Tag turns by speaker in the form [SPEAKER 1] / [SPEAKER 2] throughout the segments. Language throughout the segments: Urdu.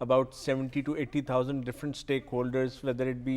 [SPEAKER 1] about 70 to 80,000 different stakeholders, whether it be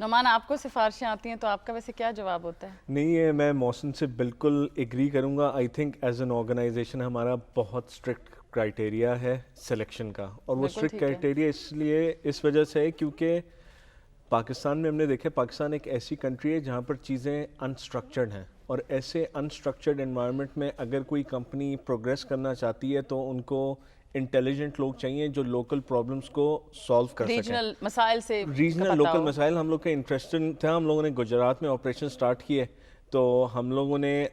[SPEAKER 2] Noman آپ کو سفارشیں آتی ہیں تو آپ کا ویسے کیا جواب ہوتا ہے؟
[SPEAKER 1] نہیں ہے، میں محسن سے بالکل ایگری کروں گا. I think as an organization ہمارا بہت اسٹرکٹ کرائٹیریا ہے سلیکشن کا, اور وہ اسٹرکٹ کرائٹیریا اس لیے اس وجہ سے ہے کیونکہ پاکستان میں ہم نے دیکھا پاکستان ایک ایسی کنٹری ہے جہاں پر چیزیں انسٹرکچرڈ ہیں, اور ایسے انسٹرکچرڈ انوائرمنٹ میں اگر کوئی کمپنی پروگریس کرنا چاہتی ہے تو ان کو انٹیلیجنٹ لوگ چاہیے جو لوکل پرابلمس کو سالو کر سکیں.
[SPEAKER 2] ریجنل مسائل سے
[SPEAKER 1] ریجنل لوکل مسائل ہم لوگ کا انٹرسٹنگ تھا. ہم لوگوں نے گجرات میں آپریشن سٹارٹ کیے تو ہم لوگوں نے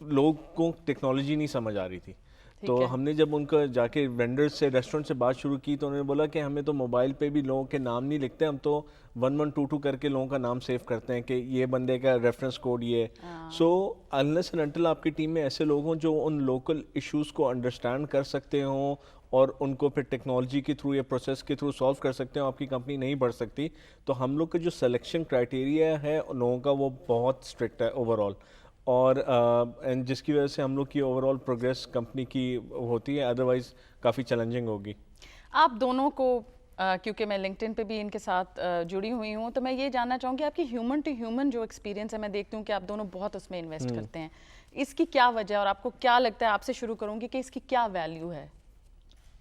[SPEAKER 1] لوگوں کو ٹیکنالوجی نہیں سمجھ آ رہی تھی, تو ہم نے جب ان کا جا کے وینڈر سے ریسٹورنٹ سے بات شروع کی تو انہوں نے بولا کہ ہمیں تو موبائل پہ بھی لوگوں کے نام نہیں لکھتے, ہم تو 1122 کر کے لوگوں کا نام سیو کرتے ہیں کہ یہ بندے کا ریفرنس کوڈ یہ ہے. سو انلیس اینڈ انٹل آپ کی ٹیم میں ایسے لوگ ہوں جو ان لوکل ایشوز کو انڈرسٹینڈ کر سکتے ہوں اور ان کو پھر ٹیکنالوجی کے تھرو یا پروسیس کے تھرو سالو کر سکتے ہیں, آپ کی کمپنی نہیں بڑھ سکتی. تو ہم لوگ کا جو سلیکشن کرائٹیریا ہے لوگوں کا وہ بہت اسٹرکٹ ہے اوور آل, اور جس کی وجہ سے ہم لوگ کی اوور آل پروگریس کمپنی کی ہوتی ہے, ادروائز کافی چیلنجنگ ہوگی.
[SPEAKER 2] آپ دونوں کو کیونکہ میں لنکڈ ان پہ بھی ان کے ساتھ جڑی ہوئی ہوں تو میں یہ جاننا چاہوں گی آپ کی ہیومن ٹو ہیومن جو ایکسپیرینس ہے, میں دیکھتی ہوں کہ آپ دونوں بہت اس میں انویسٹ کرتے ہیں, اس کی کیا وجہ ہے اور آپ کو کیا لگتا ہے, آپ سے شروع کروں گی کہ اس کی کیا ویلیو ہے؟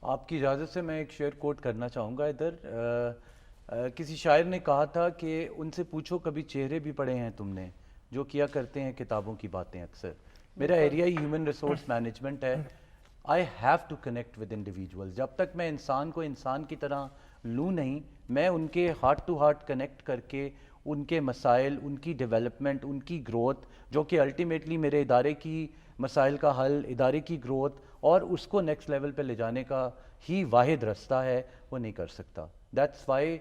[SPEAKER 3] آپ کی اجازت سے میں ایک شعر کوٹ کرنا چاہوں گا ادھر. کسی شاعر نے کہا تھا کہ ان سے پوچھو کبھی چہرے بھی پڑھے ہیں تم نے جو کیا کرتے ہیں کتابوں کی باتیں اکثر. میرا ایریا ہی ہیومن ریسورس مینجمنٹ ہے. I have to connect with individuals. جب تک میں انسان کو انسان کی طرح لوں نہیں, میں ان کے ہارٹ ٹو ہارٹ کنیکٹ کر کے ان کے مسائل, ان کی ڈیولپمنٹ, ان کی گروتھ, جو کہ الٹیمیٹلی میرے ادارے کی مسائل کا حل, ادارے کی گروتھ اور اس کو نیکسٹ لیول پہ لے جانے کا ہی واحد راستہ ہے, وہ نہیں کر سکتا. دیٹس وائی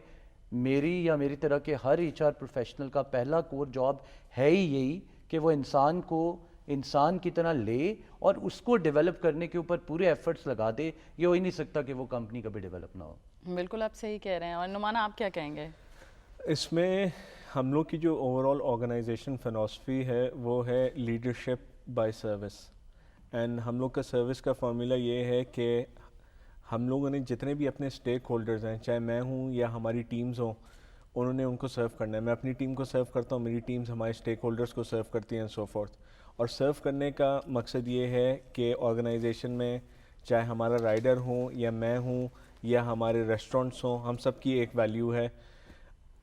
[SPEAKER 3] میری یا میری طرح کے ہر ایچ آر پروفیشنل کا پہلا کور جاب ہے ہی یہی کہ وہ انسان کو انسان کی طرح لے اور اس کو ڈیولپ کرنے کے اوپر پورے ایفرٹس لگا دے. یہ ہو ہی نہیں سکتا کہ وہ کمپنی کبھی ڈیولپ نہ ہو.
[SPEAKER 2] بالکل آپ صحیح کہہ رہے ہیں. اور نعمان آپ کیا کہیں گے
[SPEAKER 1] اس میں؟ ہم لوگ کی جو اوور آل آرگنائزیشن فلاسفی ہے وہ ہے لیڈرشپ بائی سروس, اینڈ ہم لوگ کا سروس کا فارمولا یہ ہے کہ ہم لوگوں نے جتنے بھی اپنے اسٹیک ہولڈرز ہیں, چاہے میں ہوں یا ہماری ٹیمز ہوں, انہوں نے ان کو سرو کرنا ہے. میں اپنی ٹیم کو سرو کرتا ہوں, میری ٹیمز ہمارے اسٹیک ہولڈرز کو سرو کرتی ہیں, سو فورتھ. اور سرو کرنے کا مقصد یہ ہے کہ آرگنائزیشن میں چاہے ہمارا رائڈر ہوں یا میں ہوں یا ہمارے ریسٹورنٹس ہوں, ہم سب کی ایک ویلیو ہے.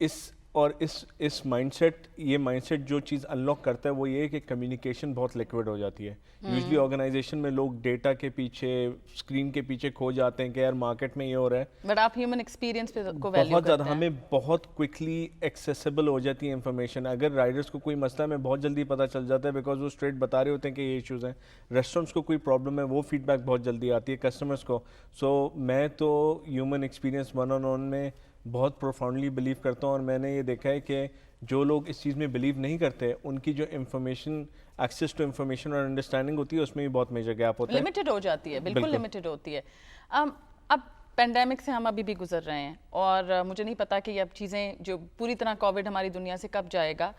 [SPEAKER 1] اس مائنڈ سیٹ, یہ مائنڈ سیٹ جو چیز انلاک کرتا ہے وہ یہ ہے کہ کمیونیکیشن بہت لیکوڈ ہو جاتی ہے. یوزلی آرگنائزیشن میں لوگ ڈیٹا کے پیچھے, اسکرین کے پیچھے کھو جاتے ہیں کہ یار مارکیٹ میں یہ ہو رہا ہے,
[SPEAKER 2] بٹ آپ ہیومن ایکسپیرینس پہ کو ویلیو
[SPEAKER 1] بہت زیادہ
[SPEAKER 2] کرتے ہیں.
[SPEAKER 1] ہمیں بہت کوئکلی ایکسیسیبل ہو جاتی ہے انفارمیشن. اگر رائڈرس کو کوئی مسئلہ ہے میں بہت جلدی پتہ چل جاتا ہے بیکاز وہ اسٹریٹ بتا رہے ہوتے ہیں کہ یہ ایشوز ہیں. ریسٹورنٹس کو کوئی پرابلم ہے وہ فیڈ بیک بہت جلدی آتی ہے کسٹمرس کو. سو میں تو human experience one on one میں بہت پروفاؤنڈلی بلیو کرتا ہوں, اور میں نے یہ دیکھا ہے کہ جو لوگ اس چیز میں بلیو نہیں کرتے ان کی جو انفارمیشن, ایکسیس ٹو انفارمیشن اور انڈرسٹینڈنگ ہوتی ہے اس میں بھی بہت میجر گیپ ہوتا ہے,
[SPEAKER 2] لمیٹڈ ہو جاتی ہے, بالکل لمیٹڈ ہوتی ہے. اب پینڈیمک سے ہم ابھی بھی گزر رہے ہیں اور مجھے نہیں پتا کہ یہ اب چیزیں جو پوری طرح کووڈ ہماری دنیا سے کب جائے گا.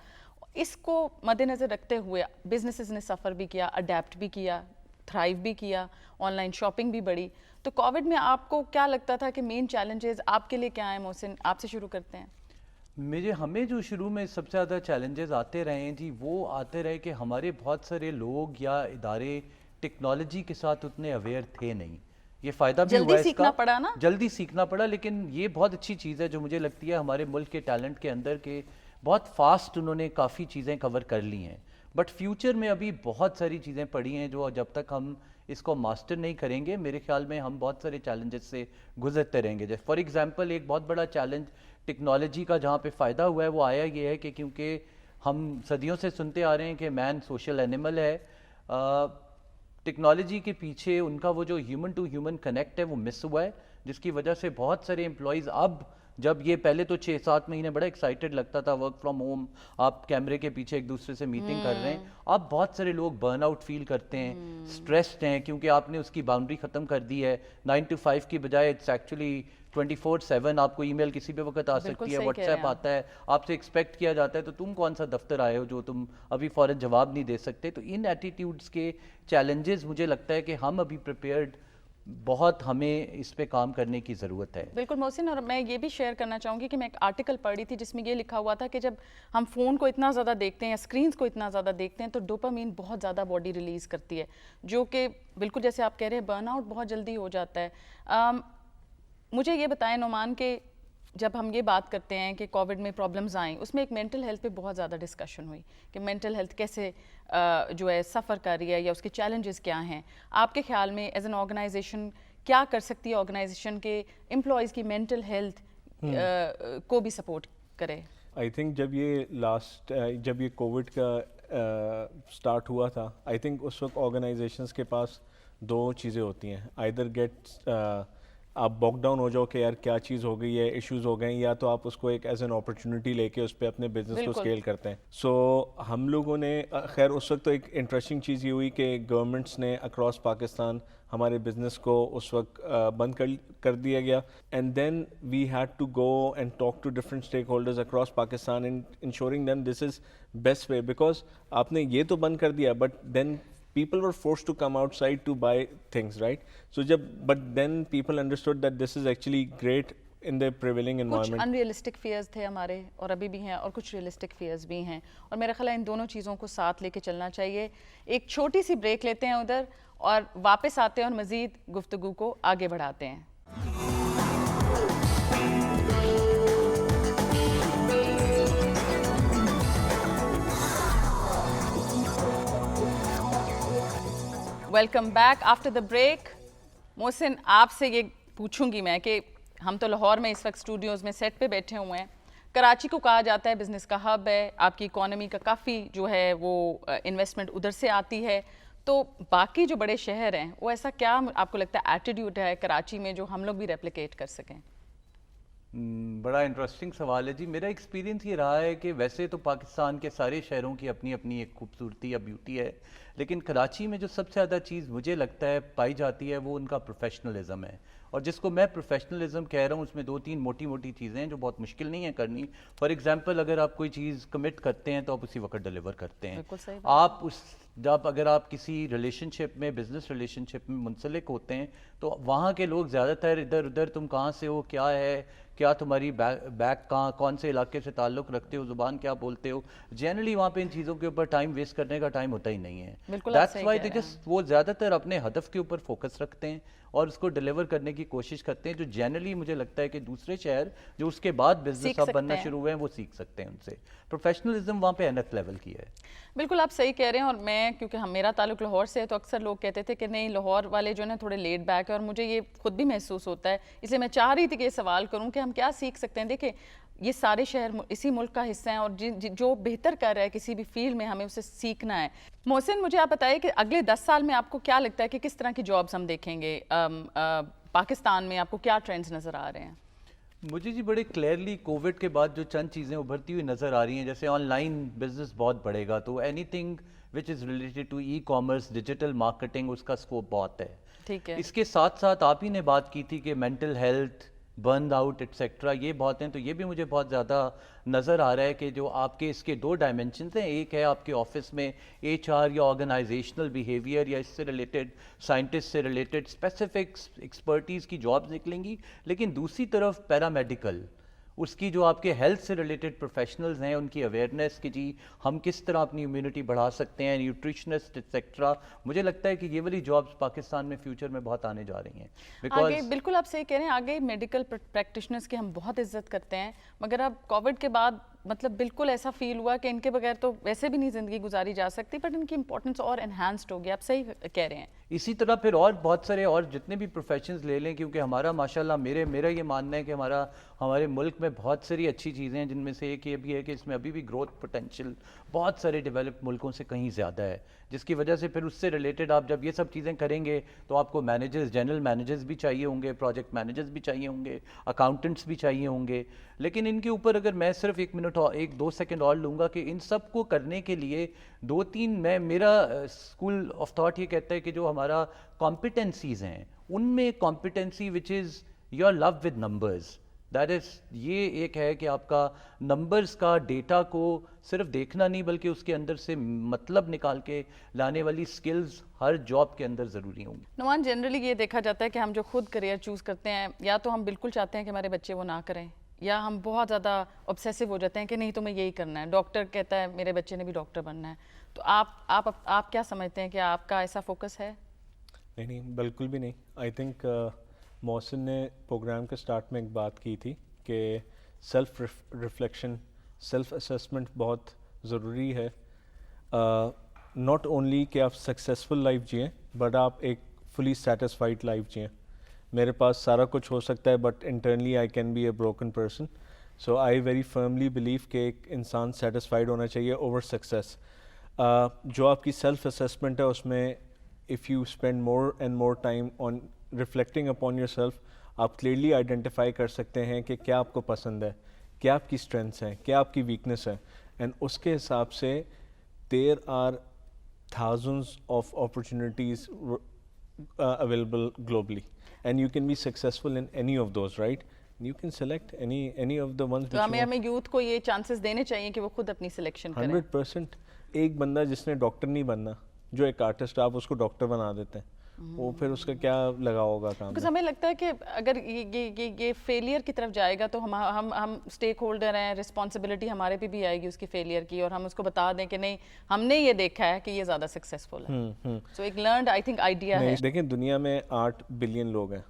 [SPEAKER 2] اس کو مد نظر رکھتے ہوئے بزنسز نے سفر بھی کیا, اڈیپٹ بھی کیا, تھرائیو بھی کیا, آن لائن شاپنگ بھی بڑھی. تو کووڈ میں آپ کو کیا لگتا تھا کہ مین چیلنجز آپ کے لیے کیا ہیں؟ محسن آپ سے شروع کرتے ہیں.
[SPEAKER 3] ہمیں جو شروع میں سب سے زیادہ چیلنجز آتے رہے ہیں جی, وہ آتے رہے کہ ہمارے بہت سارے لوگ یا ادارے ٹیکنالوجی کے ساتھ اتنے اویئر تھے نہیں. یہ فائدہ بھی ہوا اس کا, جلدی سیکھنا پڑا, لیکن یہ بہت اچھی چیز ہے جو مجھے لگتی ہے ہمارے ملک کے ٹیلنٹ کے اندر کہ بہت فاسٹ انہوں نے کافی چیزیں کور کر لی ہیں. بٹ فیوچر میں ابھی بہت ساری چیزیں پڑی ہیں جو جب تک ہم اس کو ماسٹر نہیں کریں گے میرے خیال میں ہم بہت سارے چیلنجز سے گزرتے رہیں گے. فار ایگزامپل ایک بہت بڑا چیلنج ٹیکنالوجی کا جہاں پہ فائدہ ہوا ہے وہ آیا یہ ہے کہ کیونکہ ہم صدیوں سے سنتے آ رہے ہیں کہ مین سوشل اینیمل ہے, ٹیکنالوجی کے پیچھے ان کا وہ جو ہیومن ٹو ہیومن کنیکٹ ہے وہ مس ہوا ہے, جس کی وجہ سے بہت سارے امپلائیز اب جب یہ پہلے تو 6-7 مہینے بڑا ایکسائٹیڈ لگتا تھا ورک فرام ہوم, آپ کیمرے کے پیچھے ایک دوسرے سے میٹنگ کر رہے ہیں, اب بہت سارے لوگ برن آؤٹ فیل کرتے ہیں, اسٹریسڈ ہیں کیونکہ آپ نے اس کی باؤنڈری ختم کر دی ہے. 9 to 5 کی بجائے اٹس ایکچولی 24/7 آپ کو ای میل کسی بھی وقت آ سکتی ہے, واٹس ایپ آتا ہے, آپ سے ایکسپیکٹ کیا جاتا ہے تو تم کون سا دفتر آئے ہو جو تم ابھی فوراً جواب نہیں دے سکتے. تو ان ایٹیٹیوڈس کے چیلنجز مجھے لگتا ہے کہ ہم ابھی پریپیئرڈ بہت ہمیں اس پہ کام کرنے کی ضرورت ہے.
[SPEAKER 2] بالکل محسن, اور میں یہ بھی شیئر کرنا چاہوں گی کہ میں ایک آرٹیکل پڑھ رہی تھی جس میں یہ لکھا ہوا تھا کہ جب ہم فون کو اتنا زیادہ دیکھتے ہیں یا اسکرینس کو اتنا زیادہ دیکھتے ہیں تو ڈوپامین بہت زیادہ باڈی ریلیز کرتی ہے, جو کہ بالکل جیسے آپ کہہ رہے ہیں برن آؤٹ بہت جلدی ہو جاتا ہے. مجھے یہ بتائیں نعمان کہ جب ہم یہ بات کرتے ہیں کہ کووڈ میں پرابلمز آئیں, اس میں ایک مینٹل ہیلتھ پہ بہت زیادہ ڈسکشن ہوئی کہ مینٹل ہیلتھ کیسے جو ہے سفر کر رہی ہے یا اس کے چیلنجز کیا ہیں. آپ کے خیال میں ایز این آرگنائزیشن کیا کر سکتی ہے آرگنائزیشن کے امپلائیز کی مینٹل ہیلتھ کو بھی سپورٹ کرے؟
[SPEAKER 1] آئی تھنک جب یہ کووڈ کا اسٹارٹ ہوا تھا, آئی تھنک اس وقت آرگنائزیشنس کے پاس دو چیزیں ہوتی ہیں, آئدر گیٹ آپ باک ڈاؤن ہو جاؤ کہ یار کیا چیز ہو گئی ہے, ایشوز ہو گئے ہیں, یا تو آپ اس کو ایک ایز این اپرچونٹی لے کے اس پہ اپنے بزنس کو اسکیل کرتے ہیں. سو ہم لوگوں نے خیر اس وقت تو ایک انٹرسٹنگ چیز یہ ہوئی کہ گورنمنٹس نے اکراس پاکستان ہمارے بزنس کو اس وقت بند کر دیا گیا, and then we had to go and talk to different stakeholders across Pakistan and ensuring them this is best way, because آپ نے یہ تو بند کر دیا but then people were forced to come outside to buy things, right? So but then people understood that this is actually great in the prevailing environment.
[SPEAKER 2] کچھ unrealistic fears تھے ہمارے اور ابھی بھی ہیں, اور کچھ realistic fears بھی ہیں, اور میرا خیال ہے ان دونوں چیزوں کو ساتھ لے کے چلنا چاہیے. ایک چھوٹی سی بریک لیتے ہیں ادھر اور واپس آتے ہیں اور مزید گفتگو کو آگے بڑھاتے ہیں. Welcome back after the break. Mohsin, آپ سے یہ پوچھوں گی میں کہ ہم تو لاہور میں اس وقت اسٹوڈیوز میں سیٹ پہ بیٹھے ہوئے ہیں, کراچی کو کہا جاتا ہے بزنس کا ہب ہے, آپ کی اکانومی کا کافی جو ہے وہ انویسٹمنٹ ادھر سے آتی ہے, تو باقی جو بڑے شہر ہیں وہ ایسا کیا آپ کو لگتا ہے ایٹیٹیوڈ ہے کراچی میں جو ہم لوگ بھی ریپلیکیٹ کر سکیں؟
[SPEAKER 3] بڑا انٹرسٹنگ سوال ہے جی. میرا ایکسپیرینس یہ رہا ہے کہ ویسے تو پاکستان کے سارے شہروں کی اپنی اپنی ایک خوبصورتی یا بیوٹی ہے, لیکن کراچی میں جو سب سے زیادہ چیز مجھے لگتا ہے پائی جاتی ہے وہ ان کا پروفیشنلزم ہے, اور جس کو میں پروفیشنلزم کہہ رہا ہوں اس میں دو تین موٹی چیزیں ہیں جو بہت مشکل نہیں ہیں کرنی. فار ایگزامپل, اگر آپ کوئی چیز کمٹ کرتے ہیں تو آپ اسی وقت ڈیلیور کرتے ہیں. آپ اگر آپ کسی ریلیشن شپ میں, بزنس ریلیشن شپ میں منسلک ہوتے ہیں تو وہاں کے لوگ زیادہ تر ادھر ادھر تم کہاں سے ہو, کیا ہے, کیا تمہاری بیک کہاں, کون سے علاقے سے تعلق رکھتے ہو, زبان کیا بولتے ہو, جنرلی وہاں پہ ان چیزوں کے اوپر ٹائم ویسٹ کرنے کا ٹائم ہوتا ہی نہیں ہے. دیٹس وائی وہ زیادہ تر اپنے ہدف کے اوپر فوکس رکھتے ہیں اور اس کو ڈیلیور کرنے کی کوشش کرتے ہیں, جو جنرلی مجھے لگتا ہے کہ دوسرے شہر جو اس کے بعد بزنس اب بننا شروع ہوئے ہیں وہ سیکھ سکتے ہیں ان سے. پروفیشنلزم وہاں پہ انت لیول کی ہے.
[SPEAKER 2] بالکل آپ صحیح کہہ رہے ہیں, اور میں کیونکہ میرا تعلق لاہور سے ہے تو اکثر لوگ کہتے تھے کہ نہیں لاہور والے جو ہے نا تھوڑے لیٹ بیک ہے, اور مجھے یہ خود بھی محسوس ہوتا ہے, اس لیے میں چاہ رہی تھی کہ یہ سوال کروں کہ ہم کیا سیکھ سکتے ہیں. دیکھیں یہ سارے شہر اسی ملک کا حصہ ہیں, اور جو بہتر کر رہا ہے کسی بھی فیلڈ میں ہمیں اسے سیکھنا ہے. محسن, مجھے آپ بتائیے کہ اگلے 10 سال میں آپ کو کیا لگتا ہے کہ کس طرح کی جابز ہم دیکھیں گے پاکستان میں؟ آپ کو کیا ٹرینڈز نظر آ رہے ہیں؟
[SPEAKER 3] مجھے جی بڑے کلیئرلی کووڈ کے بعد جو چند چیزیں ابھرتی ہوئی نظر آ رہی ہیں, جیسے آن لائن بزنس بہت بڑھے گا, تو anything which is related to e commerce, digital marketing, اس کا اسکوپ بہت ہے.
[SPEAKER 2] ٹھیک ہے.
[SPEAKER 3] اس کے ساتھ ساتھ آپ ہی نے بات کی تھی کہ mental health, burnout etcetera, یہ بہت ہیں, تو یہ بھی مجھے بہت زیادہ نظر آ رہا ہے کہ جو آپ کے اس کے دو ڈائمنشنز ہیں, ایک ہے آپ کے آفس میں ایچ آر یا آرگنائزیشنل بیہیویئر یا اس سے ریلیٹڈ سائنٹسٹ سے ریلیٹڈ اسپیسیفک ایکسپرٹیز کی جابز نکلیں گی, لیکن دوسری طرف پیرامیڈیکل, اس کی جو آپ کے ہیلتھ سے ریلیٹڈ پروفیشنلز ہیں ان کی اویئرنیس کہ جی ہم کس طرح اپنی امیونٹی بڑھا سکتے ہیں, نیوٹریشنسٹ ایٹسیکٹرا, مجھے لگتا ہے کہ یہ والی جابس پاکستان میں فیوچر میں بہت آنے جا رہی ہیں.
[SPEAKER 2] آگے بالکل آپ صحیح کہہ رہے ہیں, آگے میڈیکل پریکٹیشنرز کی ہم بہت عزت کرتے ہیں, مگر اب کووڈ کے بعد مطلب بالکل ایسا فیل ہوا کہ ان کے بغیر تو ویسے بھی نہیں زندگی گزاری جا سکتی, بٹ ان کی امپورٹنس اور انہینسڈ ہو گیا. آپ صحیح کہہ رہے ہیں.
[SPEAKER 3] اسی طرح پھر اور بہت سارے اور جتنے بھی پروفیشنز لے لیں, کیونکہ ہمارا ماشاءاللہ میرا یہ ماننا ہے کہ ہمارے ملک میں بہت ساری اچھی چیزیں ہیں, جن میں سے ایک یہ بھی ہے کہ اس میں ابھی بھی گروتھ پوٹینشیل بہت سارے ڈیولپڈ ملکوں سے کہیں زیادہ ہے, جس کی وجہ سے پھر اس سے ریلیٹڈ آپ جب یہ سب چیزیں کریں گے تو آپ کو مینیجرز, جنرل مینیجرز بھی چاہیے ہوں گے, پروجیکٹ مینیجرز بھی چاہیے ہوں گے, اکاؤنٹنٹس بھی چاہیے ہوں گے. لیکن ان کے اوپر اگر میں صرف 1-2 سیکنڈ اور لوں گا کہ ان سب کو کرنے کے لیے 2-3 میرا اسکول آف تھاٹ یہ کہتا ہے کہ جو ہمارا کمپیٹنسیز ہیں ان میں competency which is your love with numbers, that is یہ ایک ہے کہ آپ کا نمبرز کا ڈیٹا کو صرف دیکھنا نہیں بلکہ اس کے اندر سے مطلب نکال کے لانے والی سکلز ہر جاب کے اندر ضروری ہوں گی.
[SPEAKER 2] نعمان جنرلی یہ دیکھا جاتا ہے کہ ہم جو خود کریئر چوز کرتے ہیں یا تو ہم بالکل چاہتے ہیں کہ ہمارے بچے وہ نہ کریں یا ہم بہت زیادہ obsessive ہو جاتے ہیں کہ نہیں تمہیں یہی کرنا ہے. ڈاکٹر کہتا ہے میرے بچے نے بھی ڈاکٹر بننا ہے. تو آپ کیا سمجھتے ہیں کہ آپ کا ایسا فوکس ہے؟
[SPEAKER 1] نہیں بالکل بھی نہیں. آئی تھنک محسن نے پروگرام کے سٹارٹ میں ایک بات کی تھی کہ سیلف ریفلیکشن سیلف اسیسمنٹ بہت ضروری ہے. ناٹ اونلی کہ آپ سکسیزفل لائف جئیں بٹ آپ ایک فلی سیٹسفائڈ لائف جئیں. میرے پاس سارا کچھ ہو سکتا ہے but internally I can be a broken person. So I very firmly believe کہ ایک انسان سیٹسفائڈ ہونا چاہیے اوور سکسیس. جو آپ کی سیلف اسیسمنٹ ہے اس میں if you spend more and more time on reflecting upon yourself, آپ کلیئرلی آئیڈینٹیفائی کر سکتے ہیں کہ کیا آپ کو پسند ہے, کیا آپ کی اسٹرینتھس ہیں, کیا آپ کی ویکنیس ہے, اینڈ اس کے حساب سے there are thousands of opportunities available globally and you can be successful in any of those, right? You can select any of the ones
[SPEAKER 2] تو ہمیں یوتھ کو یہ چانسز دینے چاہیے کہ وہ خود اپنی سلیکشن کریں.
[SPEAKER 1] 100%. ایک بندہ جس نے ڈاکٹر نہیں بننا, جو ایک آرٹسٹ آپ اس کو ڈاکٹر بنا دیتے ہیں, وہ پھر اس کا کیا لگا ہوگا کام.
[SPEAKER 2] ہمیں لگتا ہے کہ اگر یہ فیلئر کی طرف جائے گا تو ہم اسٹیک ہولڈر ہیں, رسپانسبلٹی ہمارے پہ بھی آئے گی اس کی فیلئر کی, اور ہم اس کو بتا دیں کہ نہیں ہم نے یہ دیکھا ہے کہ یہ زیادہ سکسیزفل ہے. سو ایک لرنڈ آئی تھنک آئیڈیا ہے.
[SPEAKER 1] دیکھیں دنیا میں 8 بلین لوگ ہیں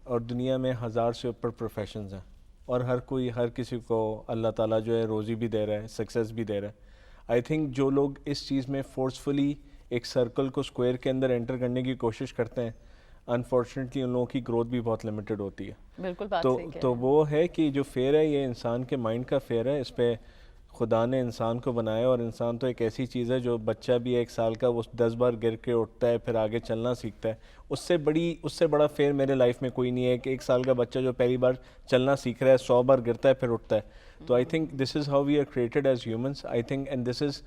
[SPEAKER 1] اور دنیا میں 1000 سے اوپر پروفیشنز ہیں, اور ہر کسی کو اللہ تعالیٰ جو ہے روزی بھی دے رہا ہے, سکسیس بھی دے رہا ہے. آئی تھنک جو لوگ اس چیز میں فورسفلی ایک سرکل کو اسکوائر کے اندر انٹر کرنے کی کوشش کرتے ہیں, انفارچونیٹلی ان لوگوں کی گروتھ بھی بہت لمیٹڈ ہوتی ہے.
[SPEAKER 2] بالکل بات صحیح ہے.
[SPEAKER 1] تو وہ ہے کہ جو فیئر ہے یہ انسان کے مائنڈ کا فیئر ہے. اس پہ خدا نے انسان کو بنایا, اور انسان تو ایک ایسی چیز ہے جو بچہ بھی 1 سال کا وہ 10 بار گر کے اٹھتا ہے, پھر آگے چلنا سیکھتا ہے. اس سے بڑا فیئر میرے لائف میں کوئی نہیں ہے کہ 1 سال کا بچہ جو پہلی بار چلنا سیکھ رہا ہے 100 بار گرتا ہے پھر اٹھتا ہے. تو I think this is how we are created as humans. I think and this is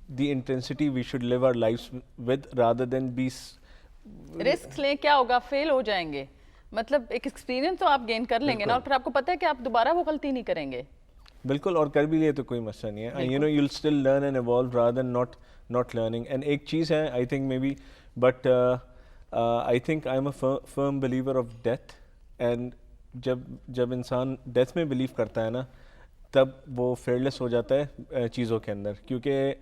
[SPEAKER 1] the intensity we should live our lives with rather than be.
[SPEAKER 2] Risk لیں, کیا ہوگا, فیل ہو جائیں گے, مطلب ایک ایکسپیرینس تو آپ گین کر لیں گے نا, اور پھر آپ کو پتہ ہے کہ آپ دوبارہ وہ غلطی نہیں کریں گے.
[SPEAKER 1] بالکل, اور کر بھی لیے تو کوئی مسئلہ نہیں ہے. You know you will still learn and evolve rather than not learning. And ایک چیز ہے I think maybe, but I think I am a firm believer of death. And جب انسان ڈیتھ میں بلیو کرتا ہے نا تب وہ فیئرلیس ہو جاتا ہے چیزوں کے اندر, کیونکہ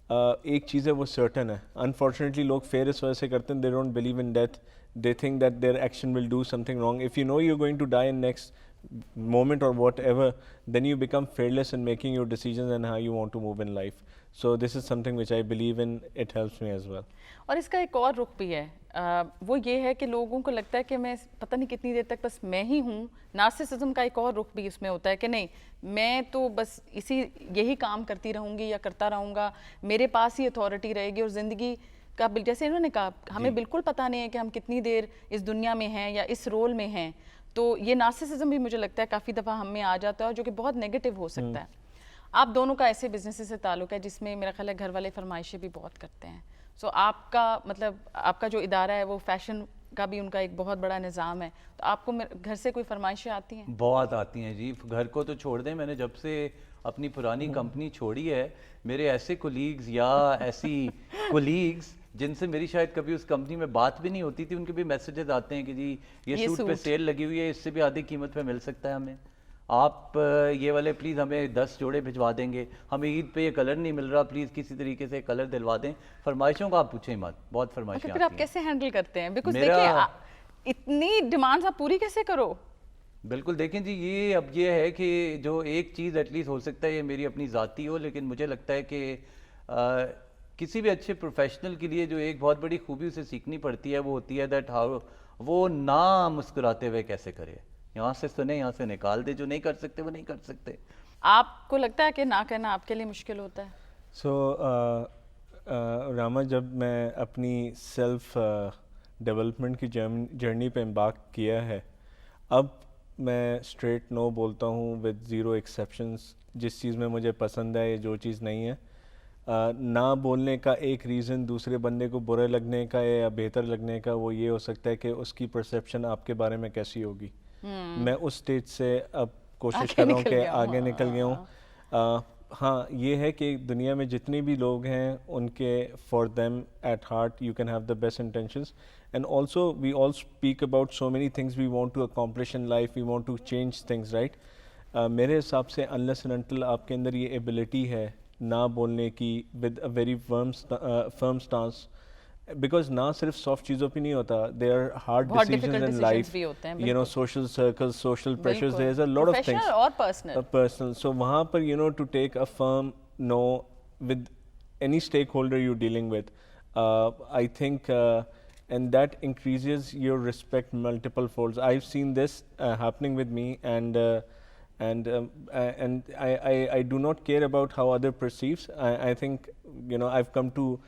[SPEAKER 1] ایک چیز ہے وہ سرٹن ہے. انفارچونیٹلی لوگ فیئر اس وجہ سے کرتے ہیں, they don't believe in death, they think that their action will do something wrong. If you know you are going to die in next moment or whatever, then you become fearless in making your decisions and how you want to move in life. So this is something which I believe in. It helps me as well.
[SPEAKER 2] اور اس کا ایک اور رخ بھی ہے, وہ یہ ہے کہ لوگوں کو لگتا ہے کہ میں پتہ نہیں کتنی دیر تک بس میں ہی ہوں. نارسسزم کا ایک اور رخ بھی اس میں ہوتا ہے کہ نہیں میں تو بس یہی کام کرتی رہوں گی یا کرتا رہوں گا, میرے پاس ہی اتھارٹی رہے گی, اور زندگی کا جیسے انہوں نے کہا ہمیں بالکل پتہ نہیں ہے کہ ہم کتنی دیر اس دنیا میں ہیں یا اس رول میں ہیں. تو یہ نارسسزم بھی مجھے لگتا ہے کافی دفعہ ہم میں آ جاتا ہے, اور جو کہ بہت نیگیٹو ہو سکتا ہے. آپ دونوں کا ایسے بزنس سے تعلق ہے جس میں میرا خیال ہے گھر والے فرمائشیں بھی بہت کرتے ہیں. سو آپ کا مطلب آپ کا جو ادارہ ہے وہ فیشن کا بھی ان کا ایک بہت بڑا نظام ہے, تو آپ کو گھر سے کوئی فرمائشیں آتی ہیں؟
[SPEAKER 3] بہت آتی ہیں جی. گھر کو تو چھوڑ دیں, میں نے جب سے اپنی پرانی کمپنی چھوڑی ہے, میرے ایسے کولیگز یا ایسی کولیگز جن سے میری شاید کبھی اس کمپنی میں بات بھی نہیں ہوتی تھی, ان کے بھی میسیجز آتے ہیں کہ جی یہ سوٹ پہ سیل لگی ہوئی ہے, اس سے بھی آدھی قیمت پہ مل سکتا ہے ہمیں, آپ یہ والے پلیز ہمیں 10 جوڑے بھجوا دیں گے, ہمیں عید پہ یہ کلر نہیں مل رہا, پلیز کسی طریقے سے کلر دلوا دیں. فرمائشوں کا آپ پوچھیں مت, بہت فرمائشیں
[SPEAKER 2] پھر آپ کیسے ہینڈل کرتے ہیں؟ بیکاز دیکھیں اتنی ڈیمانڈز آپ پوری کیسے کرو؟
[SPEAKER 3] بالکل دیکھیں جی, یہ اب یہ ہے کہ جو ایک چیز ایٹ لیسٹ ہو سکتا ہے یہ میری اپنی ذاتی ہو, لیکن مجھے لگتا ہے کہ کسی بھی اچھے پروفیشنل کے لیے جو ایک بہت بڑی خوبی اسے سیکھنی پڑتی ہے وہ ہوتی ہے دیٹ ہاؤ وہ نہ مسکراتے ہوئے کیسے کرے. یہاں سے سنے, یہاں سے نکال دے, جو نہیں کر سکتے وہ نہیں کر سکتے.
[SPEAKER 2] آپ کو لگتا ہے کہ نہ کہنا آپ کے لیے مشکل ہوتا ہے؟
[SPEAKER 1] سو راما, جب میں اپنی سیلف ڈیولپمنٹ کی جرنی پہ امبارک کیا ہے, اب میں اسٹریٹ نو بولتا ہوں ود 0 ایکسیپشنس. جس چیز میں مجھے پسند ہے یا جو چیز نہیں ہے, نہ بولنے کا ایک ریزن دوسرے بندے کو برے لگنے کا یا بہتر لگنے کا وہ یہ ہو سکتا ہے کہ اس کی پرسیپشن آپ کے بارے میں کیسی ہوگی. میں اس اسٹیج سے اب کوشش کر رہا ہوں کہ آگے نکل گیا ہوں. ہاں یہ ہے کہ دنیا میں جتنے بھی لوگ ہیں ان کے for them at heart you can have the best intentions, and also we all speak about so many things we want to accomplish in life, we want to change things, right. میرے حساب سے انلیس اینڈ انٹل آپ کے اندر یہ ایبلٹی ہے نہ بولنے کی with a very firm stance, because نہ صرف سافٹ چیزوں پہ نہیں ہوتا, there are hard decisions in life, you know social circle, social pressures, there is a lot of things
[SPEAKER 2] اور پرسنل.
[SPEAKER 1] سو وہاں پر you know to take a firm no with any stakeholder you dealing with, I think and that increases your respect multiple folds. I've seen this happening with me, and I do not care about how other perceives. I think you know I've come to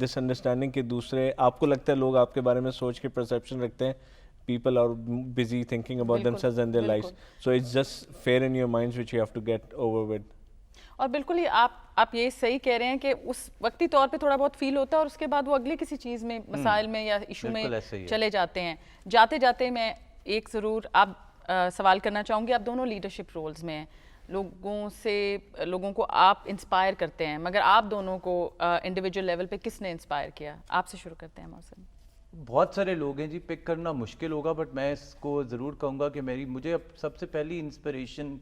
[SPEAKER 1] this understanding کہ دوسرے آپ کو لگتا ہے لوگ آپ کے بارے میں سوچ کے perception رکھتے ہیں, people are busy thinking about themselves and their lives, so it's just fear in your minds which you have to get over with.
[SPEAKER 2] اور بالکل ہی آپ یہ صحیح کہہ رہے ہیں کہ اس وقتی طور پہ تھوڑا بہت فیل ہوتا ہے اور اس کے بعد وہ اگلے کسی چیز میں مسائل میں یا ایشو میں چلے جاتے ہیں. جاتے جاتے میں ایک ضرور آپ سوال کرنا چاہوں گی, آپ دونوں لیڈرشپ رولز میں ہیں, لوگوں کو آپ انسپائر کرتے ہیں, مگر آپ دونوں کو انڈیویجول لیول پہ کس نے انسپائر کیا؟ آپ سے شروع کرتے ہیں محسن.
[SPEAKER 3] بہت سارے لوگ ہیں جی, پک کرنا مشکل ہوگا, بٹ میں اس کو ضرور کہوں گا کہ مجھے اب سب سے پہلی انسپریشن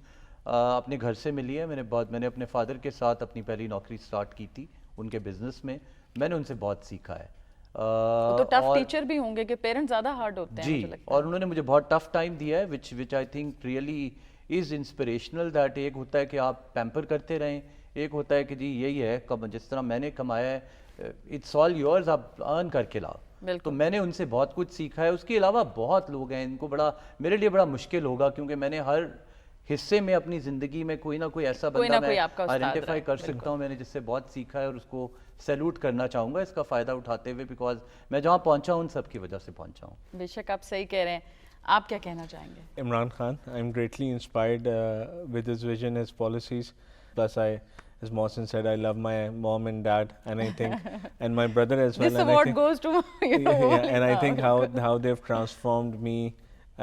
[SPEAKER 3] اپنے گھر سے ملی ہے. میں نے اپنے فادر کے ساتھ اپنی پہلی نوکری سٹارٹ کی تھی ان کے بزنس میں, میں نے ان سے بہت سیکھا ہے.
[SPEAKER 2] تو ٹف ٹیچر بھی ہوں گے کہ پیرنٹس زیادہ ہارڈ ہوتے ہیں
[SPEAKER 3] جی, اور انہوں نے مجھے بہت ٹف ٹائم دیا ہے which I think really is inspirational. That ایک ہوتا ہے کہ آپ پیمپر کرتے رہیں, ایک ہوتا ہے کہ جی یہی ہے جس طرح میں نے کمایا ہے اٹس آل یورز, آپ ارن کر کے لاؤ. تو میں نے ان سے بہت کچھ سیکھا ہے. اس کے علاوہ بہت لوگ ہیں, ان کو میرے لیے بڑا مشکل ہوگا کیونکہ میں نے ہر حصے میں اپنی زندگی میں کوئی نہ کوئی ایسا بندہ میں آئیڈینٹیفائی کر سکتا ہوں میں نے جس سے بہت سیکھا ہے, اور اس کو سیلوٹ کرنا چاہوں گا اس کا فائدہ اٹھاتے ہوئے, بیکاز میں جہاں پہنچا ہوں ان سب کی وجہ سے پہنچا ہوں.
[SPEAKER 2] بے شک آپ صحیح کہہ رہے ہیں. آپ کیا کہنا چاہیں گے؟
[SPEAKER 1] Imran Khan, I am greatly inspired with his vision, his policies. Plus as Mohsin said, I love my mom and dad, and I think, and my brother as well.
[SPEAKER 2] This award goes to
[SPEAKER 1] and I think how they've transformed me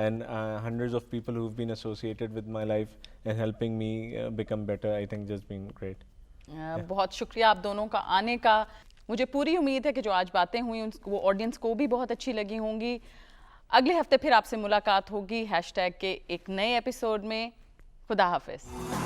[SPEAKER 1] and hundreds of people who've been associated with my life and helping me become better. I think just been great.
[SPEAKER 2] بہت شکریہ آپ دونوں کا آنے کا. مجھے پوری امید ہے کہ جو آج باتیں ہوئیں وہ آڈینس کو بھی بہت اچھی لگی ہوں گی. اگلے ہفتے پھر آپ سے ملاقات ہوگی ہیش ٹیگ کے ایک نئے ایپیسوڈ میں. خدا حافظ.